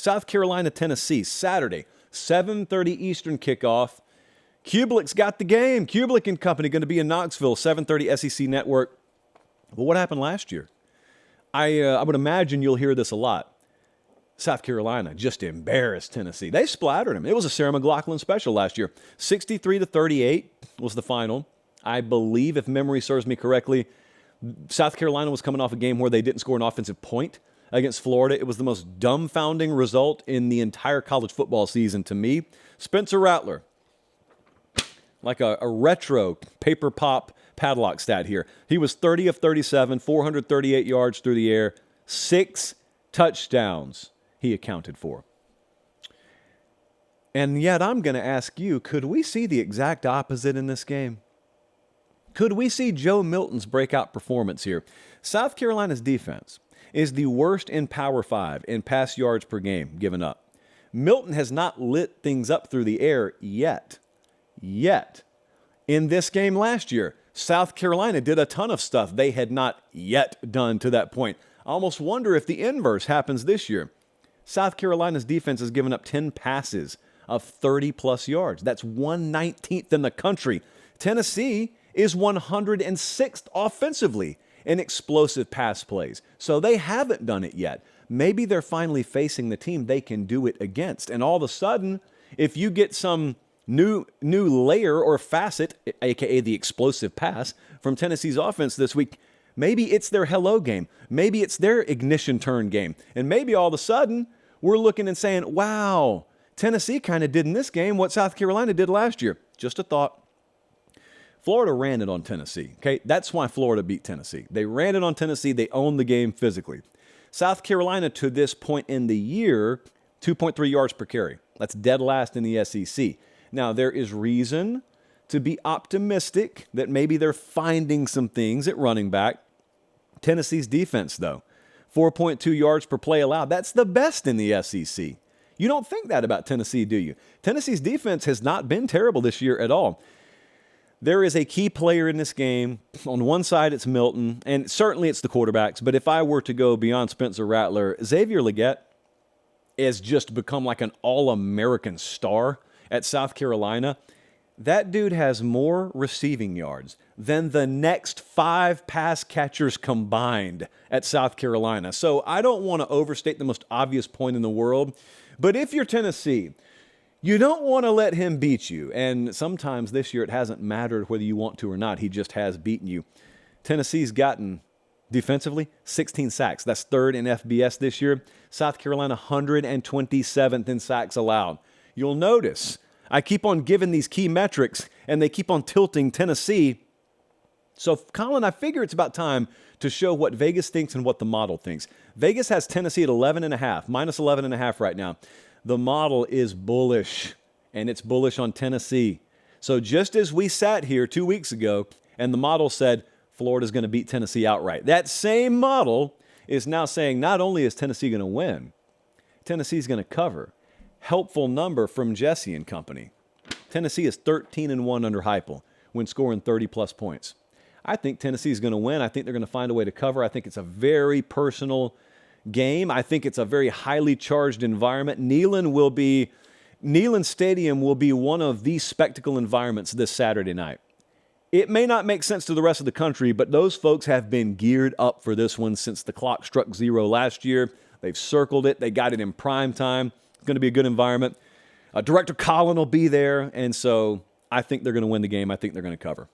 South Carolina, Tennessee, Saturday, 7:30 Eastern kickoff. Kublik's got the game. Kublik and company going to be in Knoxville, 7:30 SEC Network. Well, what happened last year? I would imagine you'll hear this a lot. South Carolina just embarrassed Tennessee. They splattered them. It was a Sarah McLachlan special last year. 63-38 was the final. I believe, if memory serves me correctly, South Carolina was coming off a game where they didn't score an offensive point against Florida. It was the most dumbfounding result in the entire college football season to me. Spencer Rattler, like a retro paper pop padlock stat here. He was 30 of 37, 438 yards through the air, 6 touchdowns he accounted for. And yet I'm going to ask you, could we see the exact opposite in this game? Could we see Joe Milton's breakout performance here? South Carolina's defense is the worst in Power 5 in pass yards per game given up. Milton has not lit things up through the air yet. In this game last year, South Carolina did a ton of stuff they had not yet done to that point. I almost wonder if the inverse happens this year. South Carolina's defense has given up 10 passes of 30-plus yards. That's 119th in the country. Tennessee is 106th offensively in explosive pass plays. So they haven't done it yet. Maybe they're finally facing the team they can do it against. And all of a sudden, if you get some new layer or facet, a.k.a. the explosive pass, from Tennessee's offense this week, maybe it's their hello game. Maybe it's their ignition turn game. And maybe all of a sudden, we're looking and saying, wow, Tennessee kind of did in this game what South Carolina did last year. Just a thought. Florida ran it on Tennessee, okay? That's why Florida beat Tennessee. They ran it on Tennessee. They owned the game physically. South Carolina, to this point in the year, 2.3 yards per carry. That's dead last in the SEC. Now, there is reason to be optimistic that maybe they're finding some things at running back. Tennessee's defense, though, 4.2 yards per play allowed. That's the best in the SEC. You don't think that about Tennessee, do you? Tennessee's defense has not been terrible this year at all. There is a key player in this game. On one side, it's Milton, and certainly it's the quarterbacks. But if I were to go beyond Spencer Rattler, Xavier Legette has just become like an all-American star at South Carolina. That dude has more receiving yards than the next 5 pass catchers combined at South Carolina. So I don't want to overstate the most obvious point in the world. But if you're Tennessee, you don't want to let him beat you. And sometimes this year it hasn't mattered whether you want to or not. He just has beaten you. Tennessee's gotten, defensively, 16 sacks. That's third in FBS this year. South Carolina, 127th in sacks allowed. You'll notice I keep on giving these key metrics, and they keep on tilting Tennessee. So, Colin, I figure it's about time to show what Vegas thinks and what the model thinks. Vegas has Tennessee at 11.5, minus 11.5 right now. The model is bullish, and it's bullish on Tennessee. So just as we sat here 2 weeks ago, and the model said Florida's going to beat Tennessee outright, that same model is now saying not only is Tennessee going to win, Tennessee's going to cover. Helpful number from Jesse and company. Tennessee is 13-1 under Heupel when scoring 30-plus points. I think Tennessee's going to win. I think they're going to find a way to cover. I think it's a very personal game. I think it's a very highly charged environment. Neyland Stadium will be one of the spectacle environments this Saturday night. It may not make sense to the rest of the country, but those folks have been geared up for this one since the clock struck zero last year. They've circled it. They got it in prime time. It's going to be a good environment. Director Colin will be there, and so I think they're going to win the game. I think they're going to cover.